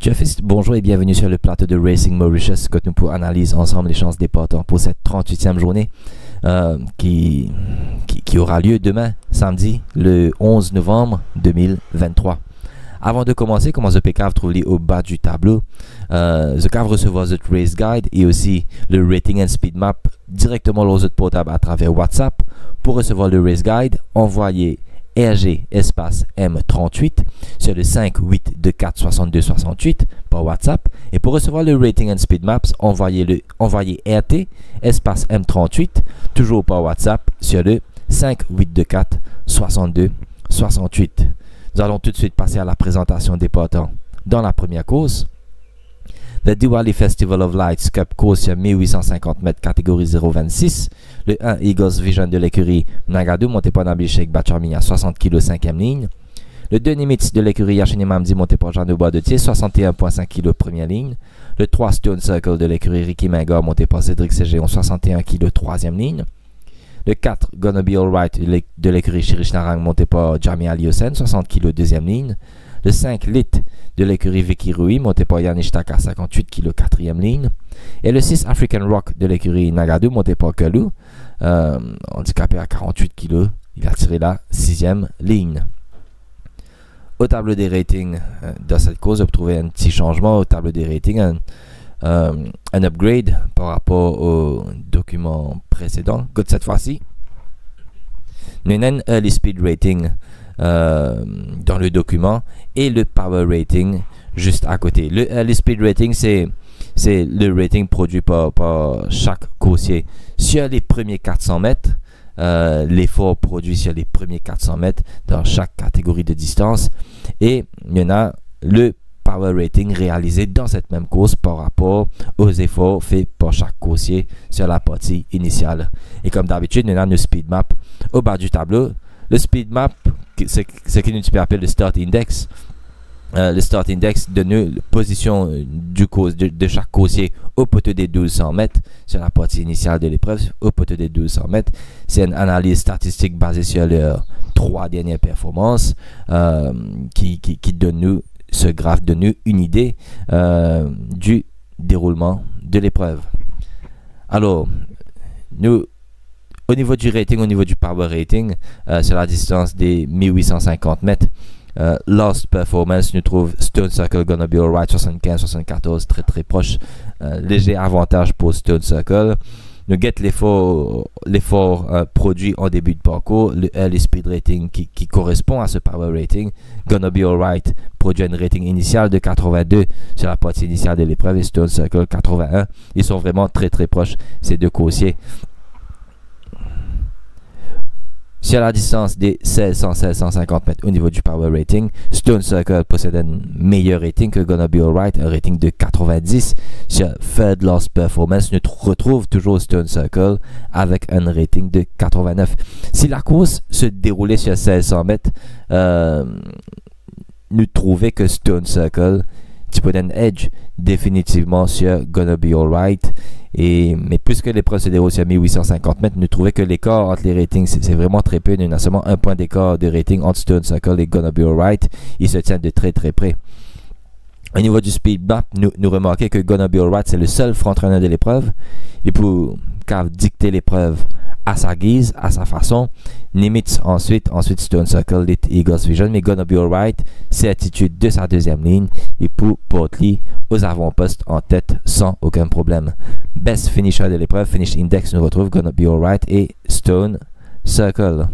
Jeffis, bonjour et bienvenue sur le plateau de Racing Mauritius que nous pourrons analyser ensemble les chances des partants pour cette 38e journée qui aura lieu demain, samedi, le 11 novembre 2023. Avant de commencer, comment The Cave trouve au bas du tableau. The Cave recevra The Race Guide et aussi le Rating and Speed Map directement dans votre portable à travers WhatsApp. Pour recevoir le Race Guide, envoyez RG espace M38 sur le 582 62 68 par WhatsApp. Et pour recevoir le Rating and Speed Maps, envoyez RT espace M38 toujours par WhatsApp sur le 5824 62 68. Nous allons tout de suite passer à la présentation des partants. Dans la première course, le Diwali Festival of Lights Cup course sur 1850 mètres catégorie 026. Le 1 Eagles Vision de l'écurie Nagadou monté par Nabil Sheikh Bacharmi à 60 kg 5e ligne. Le 2 Nimitz de l'écurie Yachine Mamdi monté par Jean de Bois de Thiers 61,5 kg première ligne. Le 3 Stone Circle de l'écurie Ricky Mengor monté par Cédric Ségéon 61 kg 3e ligne. Le 4 Gonna Be Alright de l'écurie Chirish Narang monté par Jamie Aliosen 60 kg 2e ligne. Le 5 Lit de l'écurie Vicky Rui monté par Yannick Taka 58 kg 4e ligne. Et le 6 African Rock de l'écurie Nagadou monté par Kelou handicapé à 48 kg. Il a tiré la 6e ligne. Au tableau des ratings dans cette course, vous trouvez un petit changement au tableau des ratings, un upgrade par rapport au document précédent. Good cette fois-ci. Nous avons un early speed rating dans le document et le power rating juste à côté. Le early speed rating, c'est le rating produit par chaque coursier sur les premiers 400 mètres. L'effort produit sur les premiers 400 mètres dans chaque catégorie de distance. Et il y en a le power rating réalisé dans cette même course par rapport aux efforts faits par chaque coursier sur la partie initiale. Et comme d'habitude, il y en a le speed map au bas du tableau. Le speed map, c'est ce que nous appelons le start index. Le start index donne la position de chaque coursier au poteau des 1200 mètres sur la partie initiale de l'épreuve, au poteau des 1200 mètres. C'est une analyse statistique basée sur leurs 3 dernières performances qui donne nous ce graphe, donne nous une idée du déroulement de l'épreuve. Alors, nous, au niveau du rating, au niveau du power rating, sur la distance des 1850 mètres, Lost Performance, nous trouve Stone Circle Gonna Be Alright 75-74 très proche, léger avantage pour Stone Circle. Nous get l'effort produit en début de parcours, le early speed rating qui correspond à ce power rating. Gonna Be Alright produit un rating initial de 82 sur la partie initiale de l'épreuve et Stone Circle 81. Ils sont vraiment très proches, ces deux coursiers. Sur la distance des 1600-1650 mètres au niveau du power rating, Stone Circle possède un meilleur rating que Gonna Be Alright, un rating de 90. Sur Third Lost Performance, nous retrouve toujours Stone Circle avec un rating de 89. Si la course se déroulait sur 1600 mètres, nous trouvons que Stone Circle peut un edge définitivement sur Gonna Be Alright. Mais puisque l'épreuve se déroule sur 1850 mètres, nous trouvons que l'écart entre les ratings, c'est vraiment très peu. Nous avons seulement un point d'écart de rating entre Stone Circle et Gonna Be Alright. Ils se tiennent de très près. Au niveau du speed map, nous remarquons que Gonna Be Alright, c'est le seul front-runner de l'épreuve. Il peut dicter l'épreuve à sa guise, à sa façon. Nimitz ensuite Stone Circle, Lit Eagles Vision, mais Gonna Be Alright, certitude de sa deuxième ligne, et pour Portly aux avant-postes en tête sans aucun problème. Best finisher de l'épreuve, finish index, nous retrouve Gonna Be Alright et Stone Circle.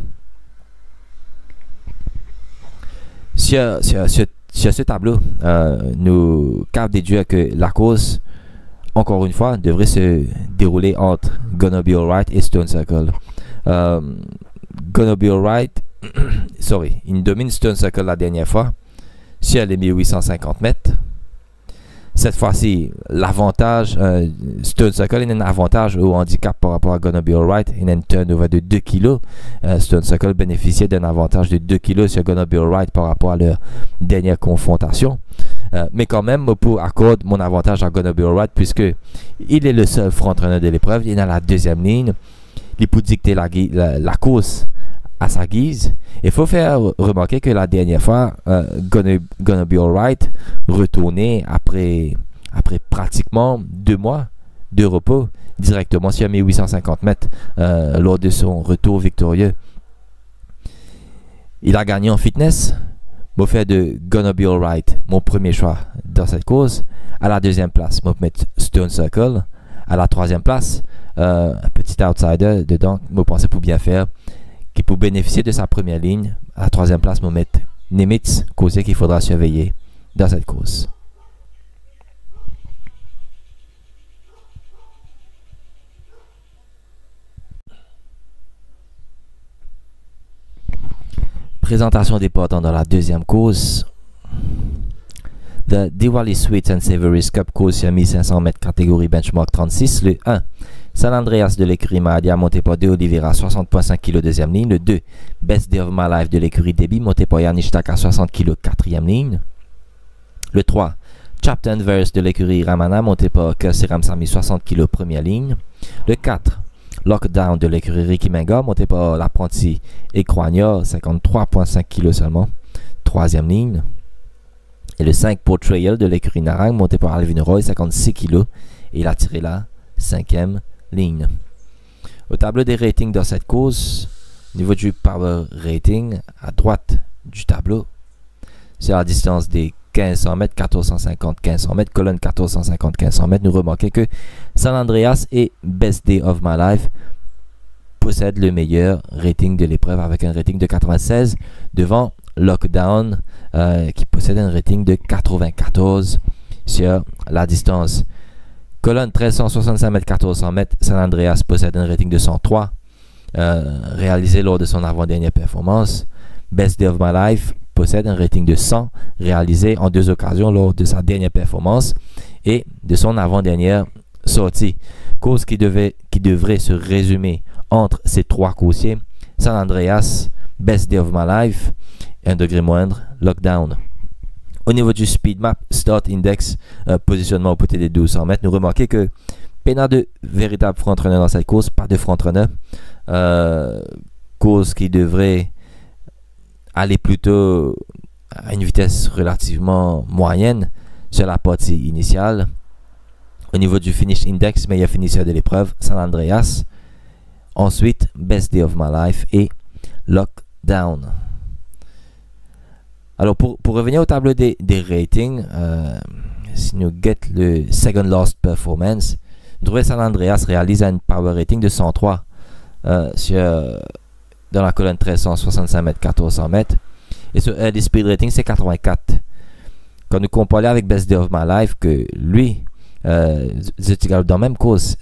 Sur ce tableau, nous captons déduire que la course, encore une fois, devrait se dérouler entre Gonna Be Alright et Stone Circle. Gonna Be Alright, il domine Stone Circle la dernière fois sur les 1850 mètres. Cette fois-ci, l'avantage, Stone Circle a un avantage au handicap par rapport à Gonna Be Alright. Il a un turnover de 2 kg. Stone Circle bénéficiait d'un avantage de 2 kg sur Gonna Be Alright par rapport à leur dernière confrontation. Mais quand même, pour accorder mon avantage à Gonna Be Alright, puisque il est le seul front-runner de l'épreuve, il est dans la deuxième ligne. Il peut dicter la course à sa guise. Il faut faire remarquer que la dernière fois, Gonna Be Alright retourné après pratiquement 2 mois de repos directement sur 1850 mètres lors de son retour victorieux. Il a gagné en fitness. Je vais faire de Gonna Be Alright mon premier choix dans cette course. À la deuxième place, je vais mettre Stone Circle. À la troisième place, un petit outsider dedans, je pensais pour bien faire, qui peut bénéficier de sa première ligne. À la troisième place, je vais mettre Nimitz, causier qu'il faudra surveiller dans cette course. Présentation des partants dans la deuxième course. The Diwali Sweets and Savories Cup course sur 1500 mètres catégorie benchmark 36. Le 1, San Andreas de l'écurie Mahadia monté par De Oliveira 60.5 kg deuxième ligne. Le 2, Best Day of My Life de l'écurie Debbie monté par Yannick Taka 60 kg quatrième ligne. Le 3, Chopped and Verse de l'écurie Ramana monté par Kersey Ramsamy 60 kg première ligne. Le 4, Lockdown de l'écurie Ricky Menga monté par l'apprenti Equania 53.5 kg seulement troisième ligne. Et le 5, Portrayal de l'écurie Narang monté par Alvin Roy 56 kg et il a tiré la 5e ligne. Au tableau des ratings dans cette course, au niveau du power rating, à droite du tableau, sur la distance des 1500 mètres, 1450, 1500 mètres, colonne 1450, 1500 mètres, nous remarquons que San Andreas et Best Day of My Life possèdent le meilleur rating de l'épreuve avec un rating de 96 devant Lockdown qui possède un rating de 94 sur la distance. Colonne 1365 mètres, 1400 mètres, San Andreas possède un rating de 103 réalisé lors de son avant-dernière performance. Best Day of My Life possède un rating de 100 réalisé en 2 occasions lors de sa dernière performance et de son avant-dernière sortie. Course qui devrait se résumer entre ces 3 coursiers, San Andreas, Best Day of My Life, 1 degré moindre, Lockdown. Au niveau du speed map, start index, positionnement au côté des 1200 mètres, nous remarquons que peine de véritable front-runner dans cette course, pas de front-runner. Course qui devrait aller plutôt à une vitesse relativement moyenne sur la partie initiale. Au niveau du finish index, meilleur finisseur de l'épreuve, San Andreas. Ensuite, Best Day of My Life et Lockdown. Alors, pour revenir au tableau des ratings, si nous get le second last performance, nous trouvons San Andreas réalise un power rating de 103 dans la colonne 1365 mètres, 1400 mètres. Et sur early speed rating, c'est 84. Quand nous comparons avec Best Day of My Life, que lui, c'était la même course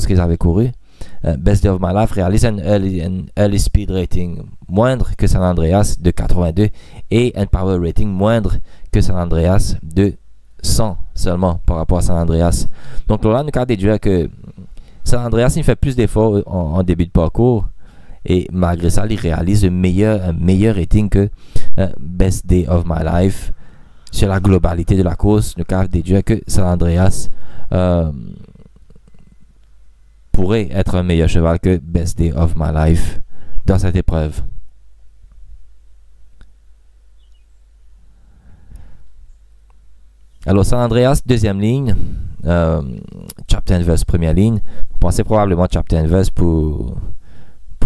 qu'ils avaient couru. Best Day of My Life réalise un early speed rating moindre que San Andreas de 82 et un power rating moindre que San Andreas de 100 seulement par rapport à San Andreas. Donc là, nous avons déduire que San Andreas il fait plus d'efforts en début de parcours et malgré ça, il réalise un meilleur rating que Best Day of My Life. Sur la globalité de la course, nous avons déduire que San Andreas pourrait être un meilleur cheval que Best Day of My Life dans cette épreuve. Alors San Andreas, deuxième ligne, Chopped and Verse, première ligne. Vous pensez probablement Chopped and Verse pour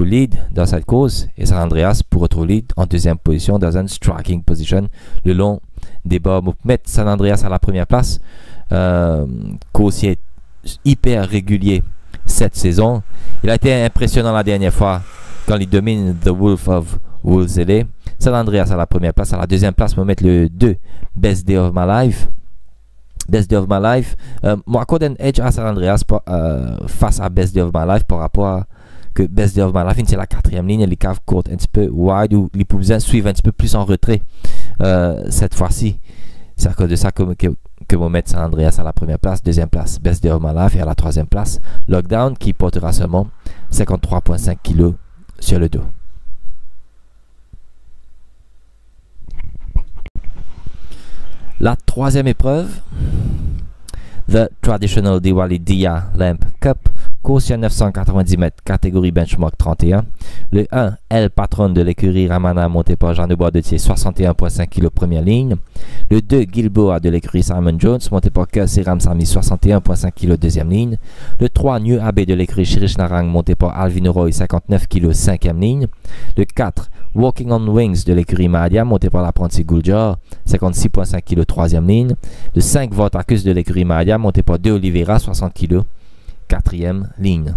lead dans cette course et San Andreas pour retrouver lead en deuxième position dans une striking position le long des bords. Vous mettez San Andreas à la première place, coursier hyper régulier cette saison. Il a été impressionnant la dernière fois quand il domine The Wolf of Wolseley. San Andreas à la première place. À la deuxième place, on va mettre le 2, Best Day of My Life. Best Day of My Life. Moi, accorde un edge à San Andreas face à Best Day of My Life par rapport à que Best Day of My Life, c'est la quatrième ligne. Les caves courtes un petit peu wide ou les pouvoirs suivent un petit peu plus en retrait cette fois-ci. C'est à cause de ça que vous mettez San Andreas à la première place, deuxième place Best Day of My Life et à la troisième place Lockdown qui portera seulement 53.5 kg sur le dos. La troisième épreuve, The Traditional Diwali Dia Lamp Cup, course sur 990 mètres, catégorie benchmark 31. Le 1, El Patron de l'écurie Ramana, monté par Jean de Boisdetier, 61,5 kg première ligne. Le 2, Gilboa de l'écurie Simon Jones, monté par Kersey Ramsamy, 61,5 kg deuxième ligne. Le 3, New Abbey de l'écurie Chirish Narang, monté par Alvin Roy, 59 kg cinquième ligne. Le 4, Walking on Wings de l'écurie Mahadia, monté par l'apprenti Guljar, 56,5 kg troisième ligne. Le 5, Vortacus de l'écurie Mahadia, monté par De Oliveira, 60 kg quatrième ligne.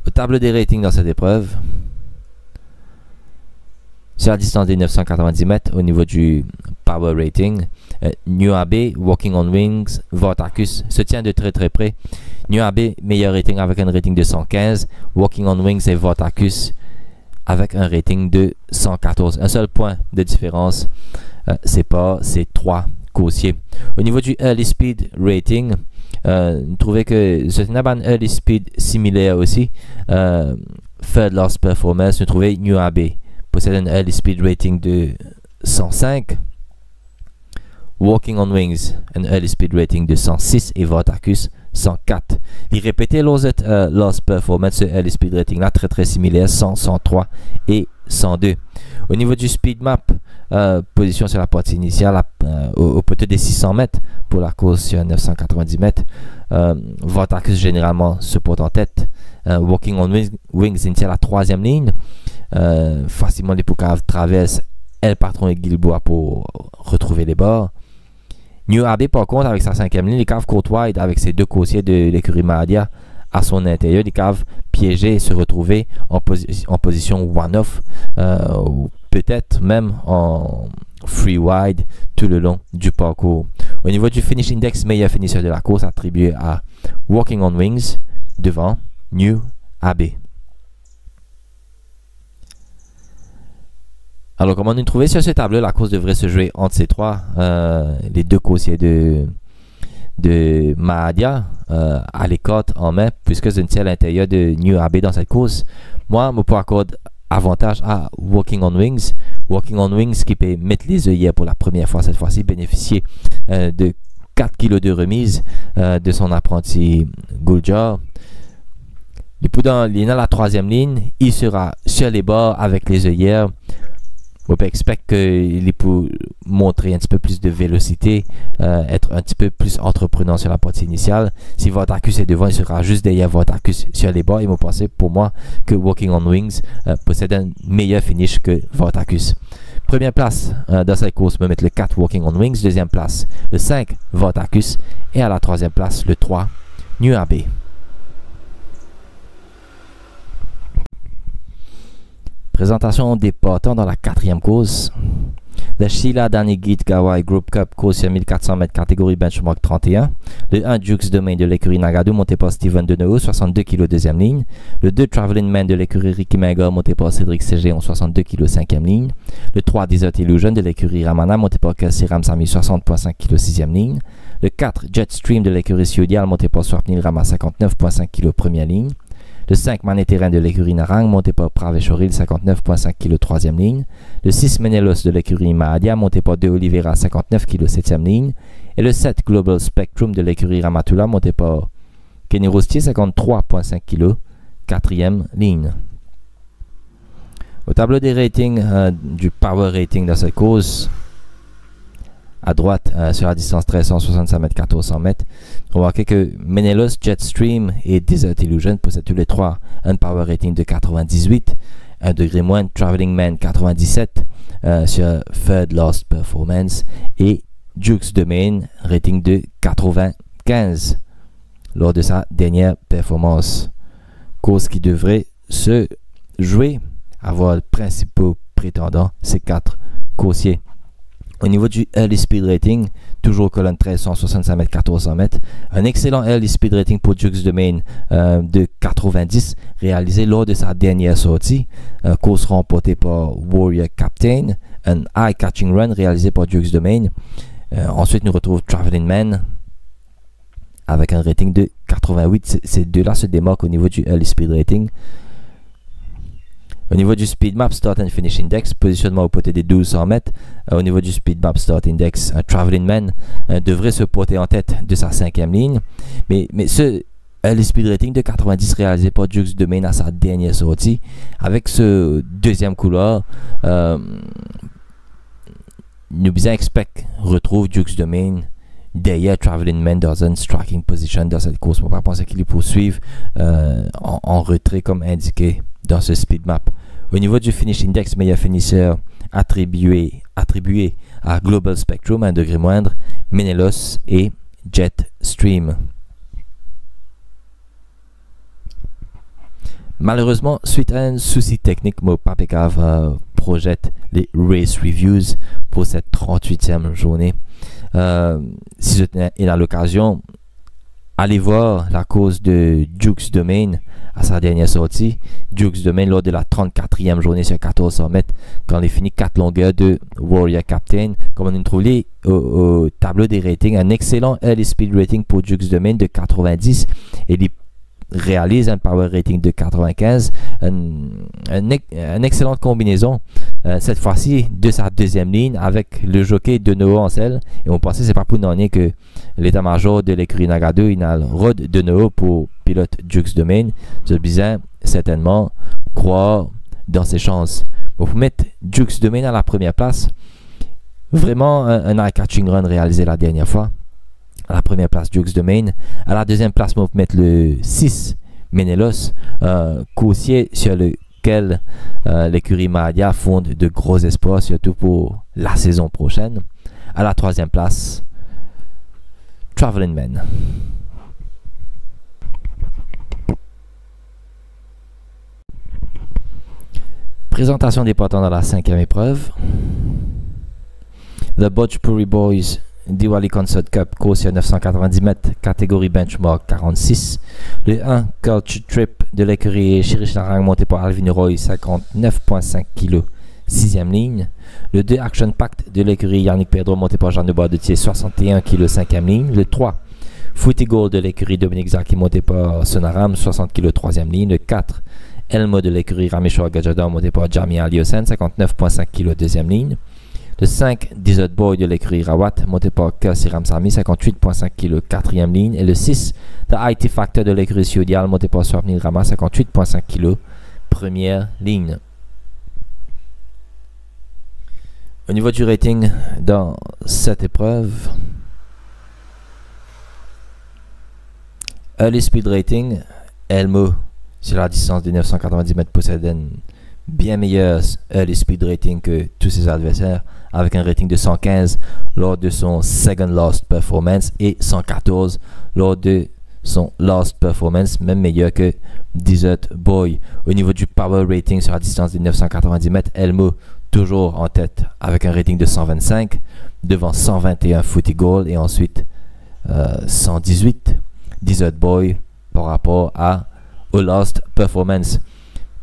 Au tableau des ratings dans cette épreuve, sur la distance des 990 mètres, au niveau du power rating, New Abbey, Walking on Wings, Vortacus se tient de très très près. New Abbey, meilleur rating avec un rating de 115, Walking on Wings et Vortacus avec un rating de 114. Un seul point de différence, c'est trois coursiers. Au niveau du early speed rating, nous trouvons que c'est un early speed similaire aussi. Third Lost Performance, nous trouvons New Abbey possède un early speed rating de 105. Walking on Wings, un early speed rating de 106 et Vortacus 104. Il répétait Lost Performance, early speed rating là très très similaire, 100, 103 et 102. Au niveau du speed map, position sur la partie initiale au poteau des 600 mètres pour la course sur 990 mètres. Vortacus généralement se porte en tête. Walking on Wings initial à la troisième ligne. Facilement les Poucaves traversent El Patron et Gilboa pour retrouver les bords. New Abbey par contre avec sa cinquième ligne, les caves court wide avec ses deux coursiers de l'écurie Mahadia à son intérieur, les caves piégés et se retrouver en position one-off, ou peut-être même en free wide tout le long du parcours. Au niveau du finish index, meilleur finisseur de la course attribué à Walking on Wings devant New Abbey. Alors, comme on a trouvé sur ce tableau, la course devrait se jouer entre ces trois, les deux coursiers de Mahadia à l'écart en main, puisque je ne tiens à l'intérieur de New Abbey dans cette course. Moi, je peux accorder avantage à Walking on Wings. Walking on Wings qui peut mettre les œillères pour la première fois cette fois-ci, bénéficier de 4 kg de remise de son apprenti Guljar. Il est dans la troisième ligne, il sera sur les bords avec les œillères. On peut espérer qu'il peut montrer un petit peu plus de vélocité, être un petit peu plus entreprenant sur la partie initiale. Si Vortacus est devant, il sera juste derrière Vortacus sur les bords. Il m'a pensé pour moi que Walking on Wings possède un meilleur finish que Vortacus. Première place dans cette course, me mettre le 4 Walking on Wings. Deuxième place, le 5 Vortacus. Et à la troisième place, le 3 New Abbey. Présentation des partants dans la quatrième course. Le Sheila Danigit Gawai Group Cup course sur 1400 mètres catégorie benchmark 31. Le 1 Jukes Domain de l'écurie Nagado monté par Steven Deneuve 62 kg deuxième ligne. Le 2 Traveling Man de l'écurie Ricky Menga monté par Cédric Ségéon 62 kg cinquième ligne. Le 3 Desert Illusion de l'écurie Ramana monté par Kersey Ramsamy 60,5 kg sixième ligne. Le 4 Jetstream de l'écurie Siodial monté par Swapnil Rama 59,5 kg première ligne. Le 5 Manéterrain de l'écurie Narang monté par Praveshoril 59,5 kg troisième ligne. Le 6 Menelos de l'écurie Mahadia monté par De Oliveira 59 kg septième ligne. Et le 7 Global Spectrum de l'écurie Ramatula monté par Kenny Roustier 53,5 kg quatrième ligne. Au tableau des ratings du power rating dans cette course, à droite, sur la distance 1365 mètres, 1400 mètres, on voit que Menelos, Jetstream et Desert Illusion possèdent tous les trois un power rating de 98, 1 degré moins, Traveling Man 97 sur Third Lost Performance et Jukes Domain rating de 95 lors de sa dernière performance. Course qui devrait se jouer, avoir le principaux prétendants, ces 4 coursiers. Au niveau du early speed rating, toujours colonne 1365 mètres, 1400 mètres. Un excellent early speed rating pour Jukes Domain de 90, réalisé lors de sa dernière sortie. Course remportée par Warrior Captain. Un eye-catching run réalisé par Jukes Domain. Ensuite, nous retrouvons Traveling Man avec un rating de 88. Ces deux-là se démarquent au niveau du early speed rating. Au niveau du Speed Map Start and Finish Index, positionnement au poteau des 1200 mètres. Au niveau du Speed Map Start Index, Traveling Man devrait se porter en tête de sa cinquième ligne. Mais ce le speed rating de 90 réalisé par Dukes Domain à sa dernière sortie. Avec ce deuxième couloir, nous bien expect retrouve Dukes Domain derrière Traveling Man dans une striking position dans cette course. On va penser qu'il poursuivre en retrait comme indiqué dans ce speed map. Au niveau du finish index, meilleur finisseur attribué à Global Spectrum, un degré moindre, Menelos et Jetstream. Malheureusement, suite à un souci technique, mon Papekave projette les race reviews pour cette 38e journée. Si vous êtes à l'occasion, allez voir la course de Dukes Domain à sa dernière sortie. Dukes Domain lors de la 34e journée sur 1400 mètres, quand il a fini 4 longueurs de Warrior Captain. Comme on a trouvé au tableau des ratings, un excellent early speed rating pour Dukes Domain de 90 et il réalise un power rating de 95, une excellente combinaison cette fois-ci de sa deuxième ligne avec le jockey de Noah en selle, et on pensait c'est pas pour donner que l'état-major de l'écurie Nagado il a le Rod de Noah pour pilote Dukes Domain. C'est bizarre, certainement croire dans ses chances. Pour mettre Dukes Domain à la première place, vraiment un eye-catching run réalisé la dernière fois. À la première place, Dukes Domain. À la deuxième place, on va mettre le 6, Menelos, coursier sur lequel l'écurie Mahadia fonde de gros espoirs, surtout pour la saison prochaine. À la troisième place, Traveling Man. Présentation des partants dans la 5e épreuve. The Bhojpuri Boys Diwali Concert Cup, course sur 990 mètres, catégorie benchmark 46. Le 1, Culture Trip de l'écurie Shirish Narang monté par Alvin Roy, 59,5 kg, 6e ligne. Le 2, Action Pact de l'écurie Yannick Pedro monté par Jean de Bois-de-Thier, 61 kg, 5e ligne. Le 3, Footy Gold de l'écurie Dominique Zaki monté par Sonaram, 60 kg, 3e ligne. Le 4, Elmo de l'écurie Rameshwar Gajador monté par Jamie Aliosen, 59,5 kg, 2e ligne. Le 5, Desert Boy de l'écurie Rawat, monté par Kelsey Ramsamy, 58,5 kg, 4e ligne. Et le 6, The IT Factor de l'écurie Siodial, monté par Swapnil Rama, 58,5 kg, première ligne. Au niveau du rating dans cette épreuve, Early Speed Rating, Elmo, sur la distance de 990 mètres, possède un bien meilleur early speed rating que tous ses adversaires, avec un rating de 115 lors de son second last performance et 114 lors de son last performance, même meilleur que Desert Boy. Au niveau du power rating sur la distance de 990 mètres, Elmo toujours en tête avec un rating de 125, devant 121 Footy Gold et ensuite 118 Desert Boy par rapport au last performance.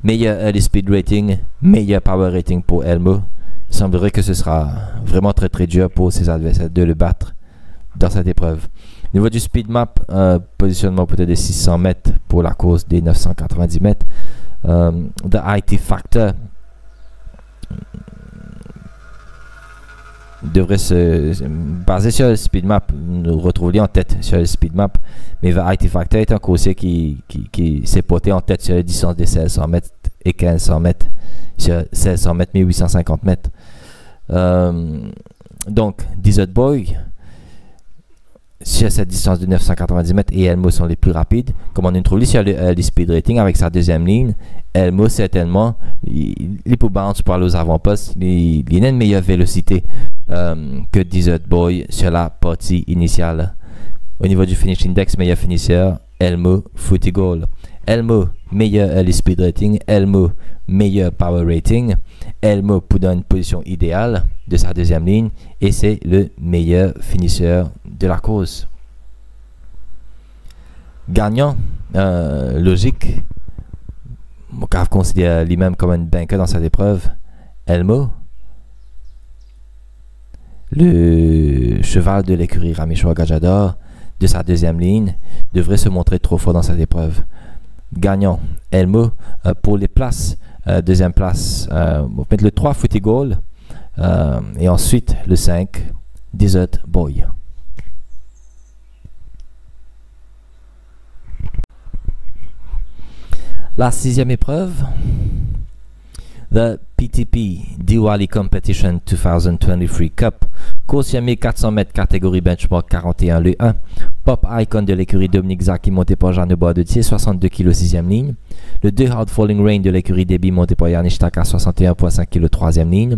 Meilleur early speed rating, meilleur power rating pour Elmo. Il semblerait que ce sera vraiment très très dur pour ses adversaires de le battre dans cette épreuve. Au niveau du speed map, positionnement peut-être des 600 mètres pour la course des 990 mètres. The IT Factor devrait se baser sur le speed map, nous retrouver en tête sur le speed map, mais The IT Factor est un coursier qui s'est porté en tête sur les distances des 1600 mètres et 1500 mètres, sur 1600 mètres, 1850 mètres. Donc, Desert Boy, sur cette distance de 990 mètres, et Elmo sont les plus rapides. Comme on a trouvé sur le speed rating avec sa deuxième ligne, Elmo certainement, il peut bounce par aux avant-postes, il a une meilleure vélocité que Desert Boy sur la partie initiale. Au niveau du finish index, meilleur finisseur, Elmo, Footy Goal. Elmo, meilleur early speed rating. Elmo, meilleur power rating. Elmo pour dans une position idéale de sa deuxième ligne et c'est le meilleur finisseur de la course. Gagnant, logique, Mokav considère lui-même comme un banker dans cette épreuve. Elmo, le cheval de l'écurie Rameshwar Gajador de sa deuxième ligne, devrait se montrer trop fort dans cette épreuve. Gagnant, Elmo. Pour les places, deuxième place, on va mettre le 3 Footy Goal et ensuite le 5 Desert Boy. La sixième épreuve, The PTP Diwali Competition 2023 Cup, course yamé 400 mètres catégorie benchmark 41 le 1, Pop Icon de l'écurie Dominique Zaki monté par Jeanne Boisdetier 62 kg 6e ligne, le 2 Hard Falling Rain de l'écurie Debbie monté par Yannick Taka 61,5 kg 3e ligne,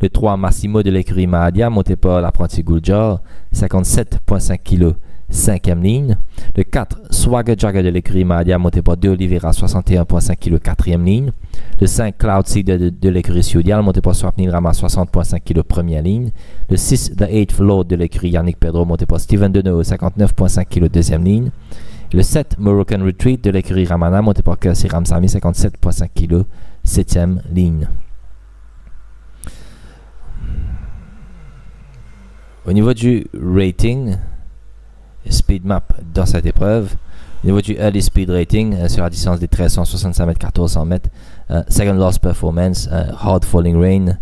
le 3 Massimo de l'écurie Mahadia monté par l'apprenti Guljar 57,5 kg 5e ligne, le 4 Swagger Jagger de l'écurie Mahadia monté par De Oliveira 61,5 kg 4e ligne, le 5 Cloud Seed de l'écurie Siodial monté par Swapnil Rama 60,5 kg première ligne, le 6 The 8th Lord de l'écurie Yannick Pedro monté par Steven Deneau 59,5 kg deuxième ligne, le 7 Moroccan Retreat de l'écurie Ramana monté par Kersi Ramsami 57,5 kg 7e ligne. Au niveau du rating speed map dans cette épreuve, au niveau du early speed rating sur la distance des 1365 mètres 1400 mètres, second lost performance, hard falling rain,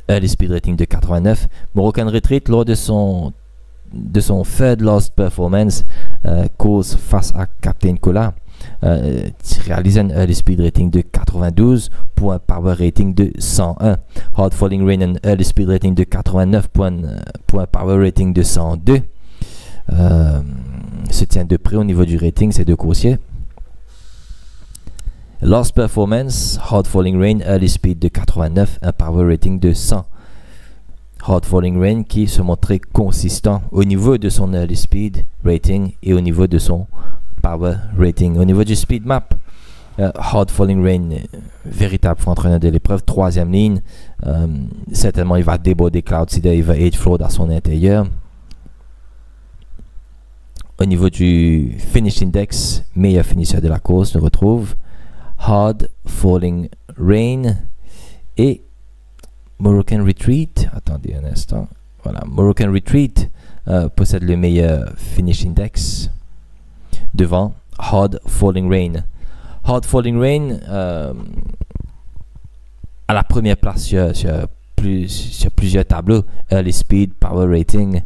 early speed rating de 89. Moroccan Retreat lors de son third lost performance, course face à Captain Cola, réalise un early speed rating de 92 pour un power rating de 101. Hard falling rain, un early speed rating de 89 pour un power rating de 102. Se tient de près au niveau du rating ces deux coursiers. Lost performance, Hard Falling Rain, early speed de 89, un power rating de 100. Hard Falling Rain qui se montrait consistant au niveau de son early speed rating et au niveau de son power rating. Au niveau du speed map, Hard Falling Rain, véritable entraîneur de l'épreuve, troisième ligne. Certainement il va déborder Cloud Seeder, il va 8 floor à son intérieur. Au niveau du finish index, meilleur finisseur de la course, nous retrouve Hard Falling Rain et Moroccan Retreat. Attendez un instant. Voilà, Moroccan Retreat possède le meilleur finish index devant Hard Falling Rain. Hard Falling Rain à la première place sur plusieurs tableaux, early speed, power rating.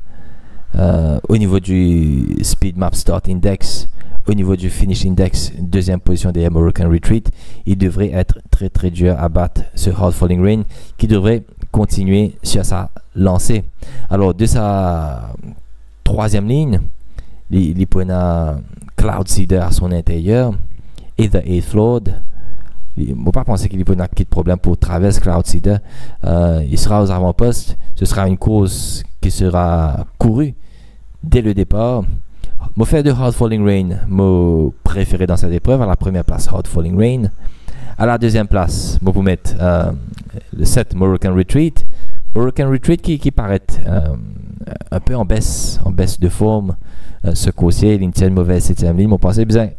Au niveau du Speed Map Start Index, au niveau du Finish Index, deuxième position des Moroccan Retreat, il devrait être très très dur à battre ce Hard Falling Rain qui devrait continuer sur sa lancée. Alors de sa troisième ligne, il prend Cloud Seeder à son intérieur et The 8th Lord. Il ne faut pas penser qu'il y a un petit problème pour traverser Cloud Seeder. Il sera aux avant-postes. Ce sera une course qui sera courue dès le départ. Mon fait de Hard Falling Rain, mon préféré dans cette épreuve. À la première place, Hard Falling Rain. À la deuxième place, je vais vous mettre le 7 Moroccan Retreat. Moroccan Retreat qui paraît un peu en baisse de forme. Ce coursier, il tient une mauvaise 7e ligne. On pensait bien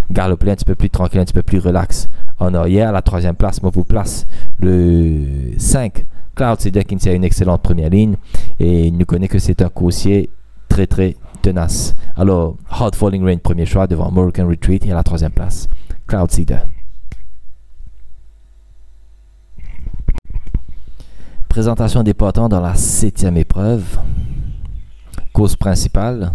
galoper un petit peu plus tranquille, un petit peu plus relax en arrière. À la troisième place, je vous place le 5 Cloud Seeder qui tient une excellente première ligne. Et il nous connaît que c'est un coursier très très tenace. Alors, Hard Falling Rain, premier choix devant Moroccan Retreat et à la troisième place, Cloud Seeder. Présentation des partants dans la 7e épreuve. Course principale,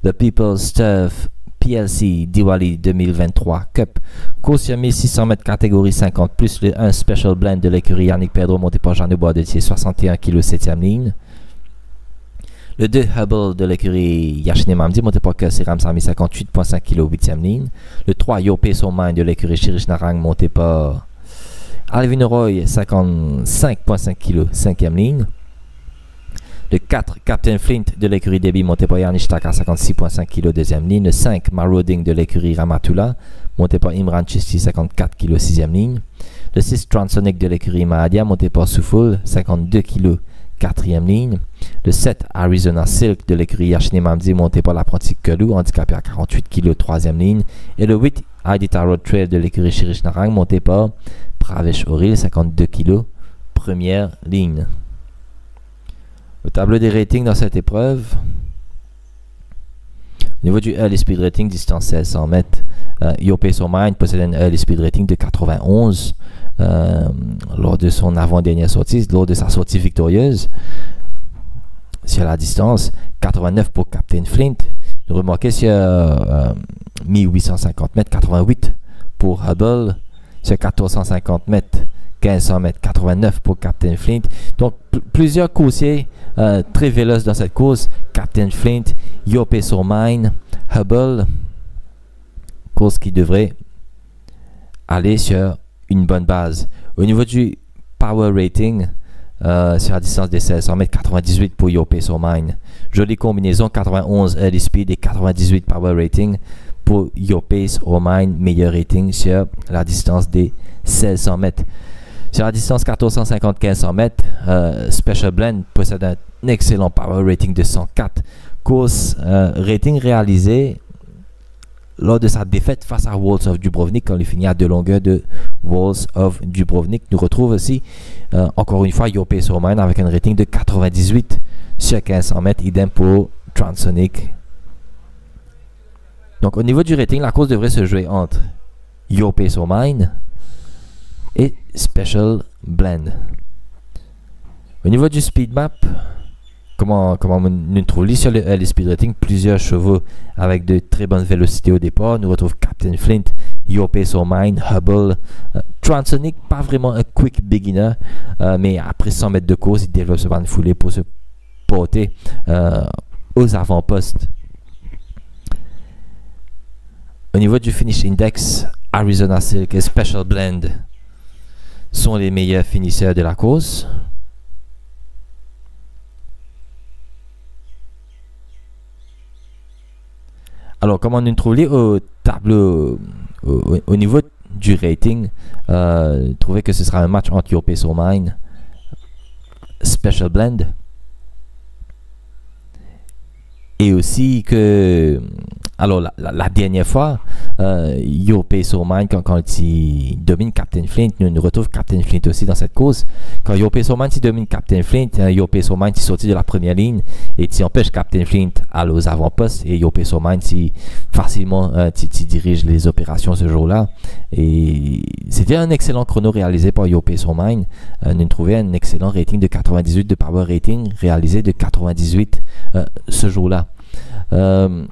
The People's Turf PLC Diwali 2023 Cup. Course sur 1600 mètres catégorie 50 plus le 1 Special Blend de l'écurie Yannick Pedro monté par Jeanne Boisdetier 61 kg 7e ligne. Le 2 Hubble de l'écurie Yashine Mamdi monté par Kersi Ramsami 58,5 kg 8e ligne. Le 3 Your Pace Your Mind de l'écurie Chirish Narang monté par Alvin Roy 55,5 kg 5e ligne. Le 4 Captain Flint de l'écurie Debbie monté par Yannick Taka 56,5 kg 2e ligne. Le 5 Marauding de l'écurie Ramatula monté par Imran Chisti 54 kg 6e ligne. Le 6 Transonic de l'écurie Mahadia monté par Soufoul 52 kg 4e ligne. Le 7 Arizona Silk de l'écurie Yashine Mamdi monté par l'apprenti Kelou handicapé à 48 kg 3e ligne. Et le 8 Aidita Road Trail de l'écurie Chirish Narang monté par Pravesh Oril 52 kg première ligne. Le tableau des ratings dans cette épreuve. Au niveau du early speed rating, distance 1600 mètres, Your Pace Your Mind possède un early speed rating de 91 lors de son avant-dernière sortie, lors de sa sortie victorieuse sur la distance. 89 pour Captain Flint. Remarquez sur 1850 mètres, 88 pour Hubble. Sur 1450 mètres, 1500 mètres, 89 pour Captain Flint. Donc, plusieurs coursiers très véloces dans cette course. Captain Flint, Your Pace or Mine, Hubble. Course qui devrait aller sur une bonne base. Au niveau du power rating, sur la distance des 1600 mètres, 98 pour Your Pace or Mine. Jolie combinaison, 91 early speed et 98 power rating pour Your Pace or Mine. Meilleur rating sur la distance des 1600 mètres. Sur la distance 1450-1500 mètres, Special Blend possède un excellent power rating de 104. Course rating réalisé lors de sa défaite face à Walls of Dubrovnik, quand il finit à 2 longueurs de Walls of Dubrovnik. Nous retrouve aussi, encore une fois, Your Pace or Mine avec un rating de 98 sur 1500 mètres, idem pour Transonic. Donc au niveau du rating, la course devrait se jouer entre Your Pace or Mine et Special Blend. Au niveau du speed map, comment nous trouvons sur le speed rating, plusieurs chevaux avec de très bonnes vélocités au départ. Nous retrouvons Captain Flint, Your Pace or Mine, Hubble, Transonic, pas vraiment un quick beginner, mais après 100 mètres de course, il développe ce bande foulée pour se porter aux avant-postes. Au niveau du finish index, Arizona Silk et Special Blend sont les meilleurs finisseurs de la course. Alors, comment nous trouver au tableau, au niveau du rating, trouvez que ce sera un match entre Your Pace or Mine, Special Blend, et aussi que, alors la dernière fois, Your Pace or Mine, quand il domine Captain Flint, nous retrouvons Captain Flint aussi dans cette course. Quand Your Pace or Mine domine Captain Flint, Your Pace or Mine sorti de la première ligne et tu empêches Captain Flint aller aux avant-postes, et Your Pace or Mine facilement tu diriges les opérations ce jour-là. Et c'était un excellent chrono réalisé par Your Pace or Mine. Nous trouvons un excellent rating de 98 de power rating réalisé de 98 ce jour-là.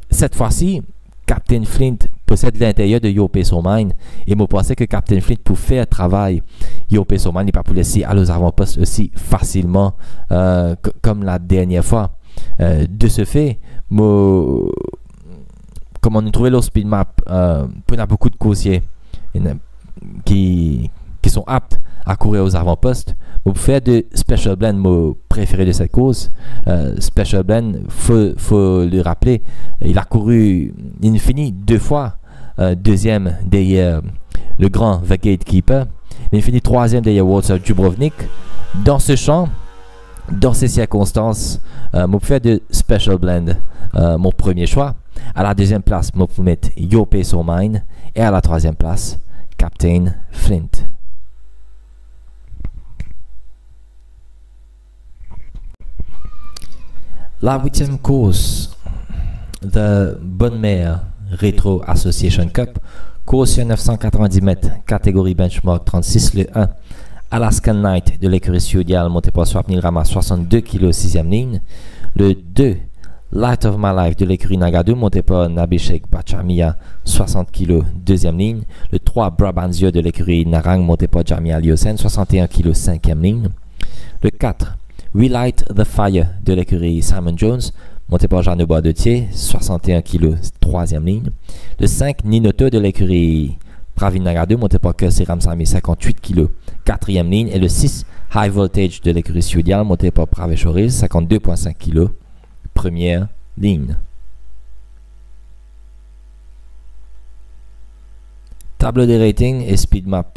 Cette fois-ci, Captain Flint possède l'intérieur de Your Pace or Mine, et je pensais que Captain Flint pour faire travail Your Pace or Mine n'est pas pour laisser aller aux avant-postes aussi facilement comme la dernière fois. De ce fait, comme on a trouvé le speed map, on a beaucoup de coursiers qui sont aptes à courir aux avant-postes. Pour faire de Special Blend, mon préféré de cette course, Special Blend, faut le rappeler, il a couru, il finit 2 fois deuxième derrière le grand The Gatekeeper, il finit 3e derrière Walls of Dubrovnik. Dans ce champ, dans ces circonstances, pour faire de Special Blend, mon premier choix. À la 2e place, je vais mettre Your Pace or Mine, et à la 3e place, Captain Flint. La 8e course de Bonne Mère Retro Association Cup, course sur 990 mètres, catégorie benchmark 36, le 1, Alaskan Knight de l'écurie Sudial, monté par Swapnil Rama, 62 kg, 6e ligne. Le 2, Light of My Life de l'écurie Nagado, monté par Nabishek Bachamia, 60 kg, 2e ligne. Le 3, Brabanzio de l'écurie Narang, monté par Jamia Liosen, 61 kg, 5e ligne. Le 4, We Light the Fire de l'écurie Simon Jones, monté par Jean Bois de Thiers, 61 kg, 3e ligne. Le 5, Ninoto de l'écurie Pravin Nagado, monté par Kersi Ramsamy, 58 kg, 4e ligne. Et le 6, High Voltage de l'écurie Sudial, monté par Pravesh Oriz, 52,5 kg, première ligne. Tableau des ratings et speed map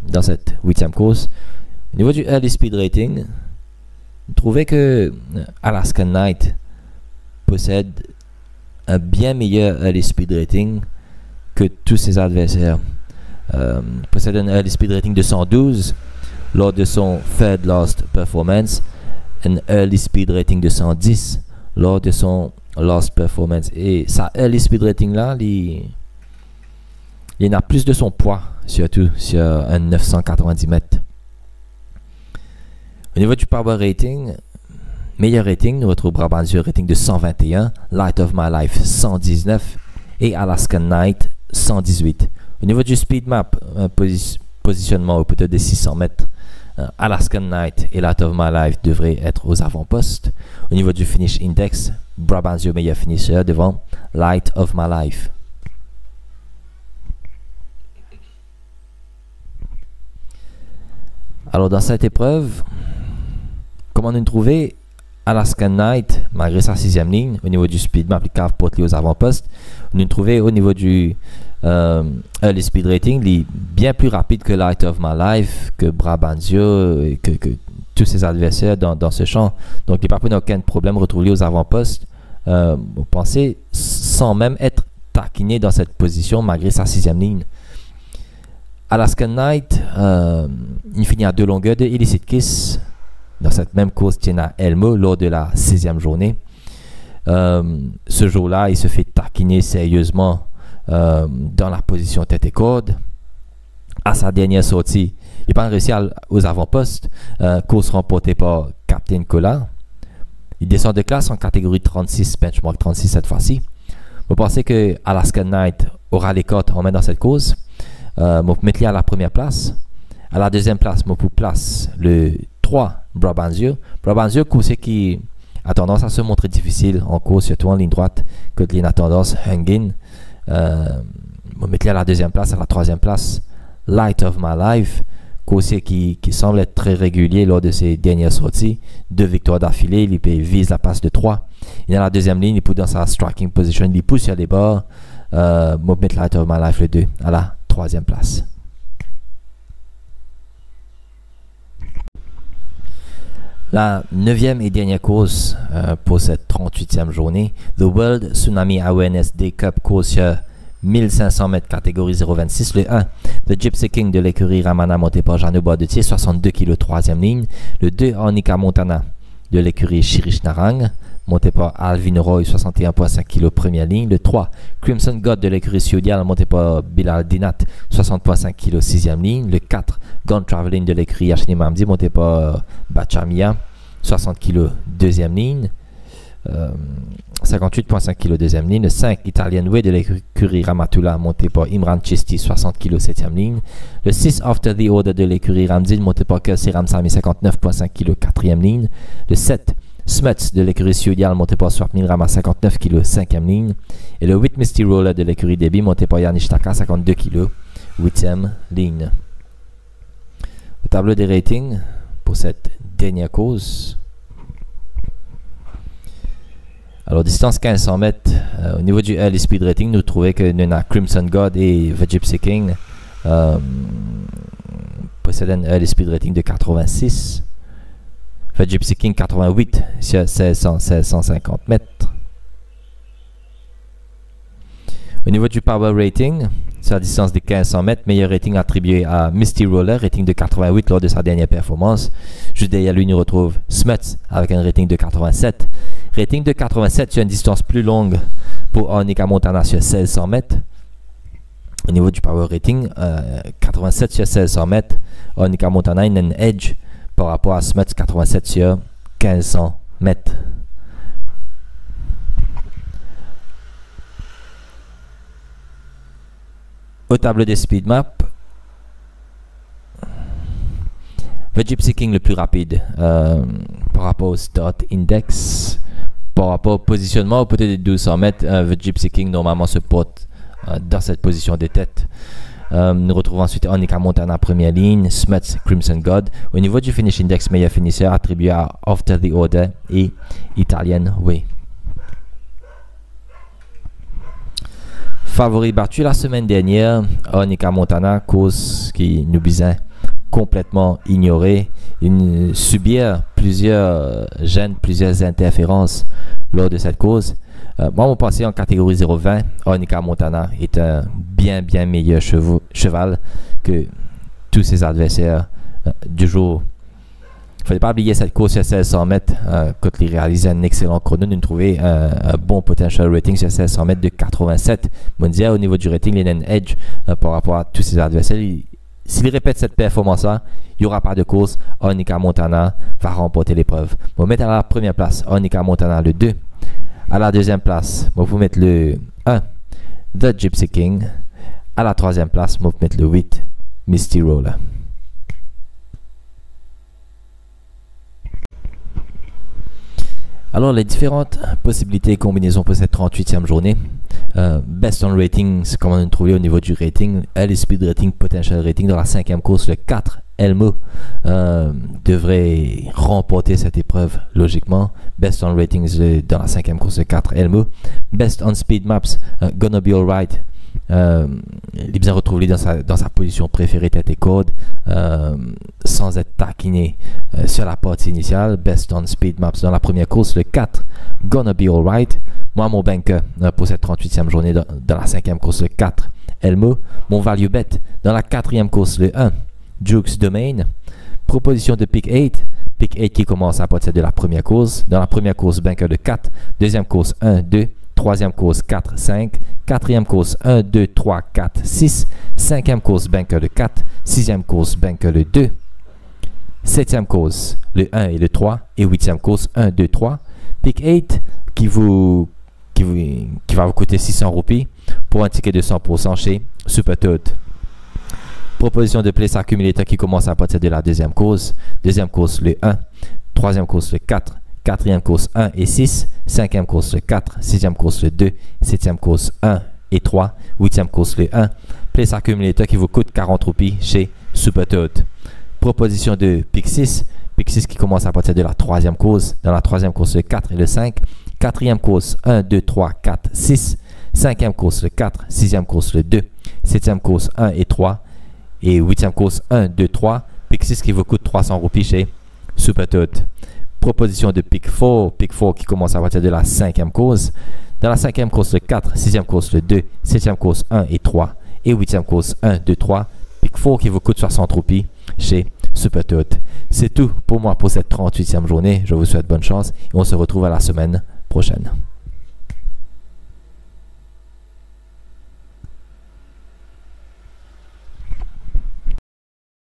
dans cette 8e course. Au niveau du early speed rating, vous trouvez que Alaskan Knight possède un bien meilleur early speed rating que tous ses adversaires. Possède un early speed rating de 112 lors de son third last performance, un early speed rating de 110 lors de son last performance. Et sa early speed rating là, il en a plus de son poids, surtout sur un 990 mètres. Au niveau du power rating, meilleur rating, nous retrouvons Brabanzio rating de 121, Light of My Life 119 et Alaskan Knight 118. Au niveau du speed map, positionnement au peut-être des 600 mètres, Alaskan Night et Light of My Life devraient être aux avant-postes. Au niveau du finish index, Brabantio meilleur finisher devant Light of My Life. Alors dans cette épreuve, comment nous trouver Alaskan Night, malgré sa 6e ligne, au niveau du speed map, les caves portent aux avant-postes. Nous trouver au niveau du early speed rating, il est bien plus rapide que Light of My Life, que Brabantio, et que tous ses adversaires dans ce champ. Donc il n'y a pas aucun problème retrouver aux avant-postes. Vous pensez, sans même être taquiné dans cette position, malgré sa 6e ligne. Alaskan Night, il finit à 2 longueurs de Illicit Kiss dans cette même course tient à Elmo lors de la 6e journée. Ce jour-là, il se fait taquiner sérieusement dans la position tête et corde. À sa dernière sortie, il n'a pas réussi aux avant-postes. Course remportée par Captain Cola. Il descend de classe en catégorie 36, benchmark 36 cette fois-ci. Vous pensez que Alaskan Night aura les cotes en main dans cette course? Je mettre à la première place. À la deuxième place, je place le 3 Brabantio. Brabantio, course qui a tendance à se montrer difficile en course, surtout en ligne droite, que il a tendance Hungin. Je mettre à la deuxième place. À la troisième place, Light of My Life, course qui semble être très régulier lors de ses dernières sorties. 2 victoires d'affilée, il vise la passe de 3. Il est à la deuxième ligne, il pousse dans sa striking position, il pousse sur les bords. Je mettre Light of My Life le 2 à la 3e place. La 9e et dernière course pour cette 38e journée, The World Tsunami Awareness Day Cup course sur 1500 mètres catégorie 0,26. Le 1, The Gypsy King de l'écurie Ramana monté par Jeannot Bois-de-Thier, 62 kg 3e ligne. Le 2, Ornica Montana de l'écurie Shirish Narang, monté par Alvin Roy, 61,5 kg première ligne. Le 3, Crimson God de l'écurie Siodial, monté par Bilal Dinat, 60,5 kg 6e ligne. Le 4, Gone Traveling de l'écurie Yashni Mamdi, monté par Bachamia, 60 kg 2e ligne. 58,5 kg 2e ligne. Le 5, Italian Way de l'écurie Ramatullah, monté par Imran Chisti, 60 kg 7e ligne. Le 6, After the Order de l'écurie Ramzin, monté par Kelsey Ramsami, 59,5 kg 4e ligne. Le 7, Smuts de l'écurie Siodial, monté par Swapnil Rama, 59 kg 5e ligne. Et le 8, Misty Roller de l'écurie Debbie, monté par Yanish Taka, 52 kg 8e ligne. Au tableau des ratings pour cette dernière course. Alors, distance 1500 mètres, au niveau du early speed rating, nous trouvons que nous avons Crimson God et The Gypsy King possèdent un early speed rating de 86. The Gypsy King 88 sur 1650 mètres. Au niveau du power rating, sur la distance de 1500 mètres, meilleur rating attribué à Misty Roller, rating de 88 lors de sa dernière performance. Juste derrière lui, nous retrouve Smuts avec un rating de 87. Rating de 87 sur une distance plus longue pour Ornica Montana sur 1600 mètres. Au niveau du power rating, 87 sur 1600 mètres, Ornica Montana a un edge par rapport à Smuts 87 sur 1500 mètres. Au tableau des speed maps, The Gypsy King le plus rapide par rapport au start index, par rapport au positionnement, peut-être des 1200 mètres, The Gypsy King normalement se porte dans cette position de tête. Nous retrouvons ensuite Ornica Montana première ligne, Smuts, Crimson God. Au niveau du finish index, meilleur finisseur attribué à After the Order et Italian Way. Favori battu la semaine dernière, Ornica Montana, course qui nous bisait complètement ignorée. Ils subirent plusieurs gênes, plusieurs interférences lors de cette course. Moi, mon passé en catégorie 0,20, Ornica Montana est un bien meilleur cheval que tous ses adversaires du jour. Il ne fallait pas oublier cette course sur 1600 mètres. Quand il réalisait un excellent chrono, nous trouvons un bon potential rating sur 1600 mètres de 87. Mondial, au niveau du rating, il a un edge par rapport à tous ses adversaires. S'il répète cette performance-là, il n'y aura pas de course. Ornica Montana va remporter l'épreuve. On va mettre à la première place Ornica Montana le 2. À la deuxième place, on va vous mettre le 1, The Gypsy King. À la troisième place, je vais mettre le 8, Misty Roller. Alors, les différentes possibilités et combinaisons pour cette 38e journée. Best on rating, c'est comment on trouve au niveau du rating. Early speed rating, potential rating. Dans la 5e course, le 4, Elmo, devrait remporter cette épreuve logiquement. Best on ratings dans la 5e course, le 4, Elmo. Best on speed maps, Gonna Be Alright. Il est bien retrouvé dans sa position préférée tête et corde, sans être taquiné sur la partie initiale. Best on speed maps dans la première course, le 4, Gonna Be Alright. Moi, mon banker pour cette 38e journée dans la 5e course, le 4, Elmo. Mon value bet dans la 4e course, le 1, Duke's Domain. Proposition de pick 8. Pick 8 qui commence à partir de la première course. Dans la première course, banker de 4. Deuxième course, 1, 2. Troisième course, 4, 5. Quatrième course, 1, 2, 3, 4, 6. Cinquième course, banker de 4. Sixième course, banker de 2. Septième course, le 1 et le 3. Et huitième course, 1, 2, 3. Pick 8 qui va vous coûter 600 roupies pour un ticket de 100% chez Super Toad. Proposition de place accumulator qui commence à partir de la deuxième course. Deuxième course, le 1. Troisième course, le 4. Quatrième course, 1 et 6. Cinquième course, le 4. Sixième course, le 2. Septième course, 1 et 3. Huitième course, le 1. Place accumulator qui vous coûte 40 roupies chez Super Toad. Proposition de pick 6. Pick 6 qui commence à partir de la troisième course. Dans la troisième course, le 4 et le 5. Quatrième course, 1, 2, 3, 4, 6. Cinquième course, le 4. Sixième course, le 2. Septième course, 1 et 3. Et huitième course, 1, 2, 3. Pick 6 qui vous coûte 300 roupies chez Super Toad. Proposition de pick 4. Pick 4 qui commence à partir de la cinquième course. Dans la cinquième course, le 4. Sixième course, le 2. Septième course, 1 et 3. Et huitième course, 1, 2, 3. Pick 4 qui vous coûte 60 roupies chez Super Toad. C'est tout pour moi pour cette 38e journée. Je vous souhaite bonne chance et on se retrouve à la semaine prochaine.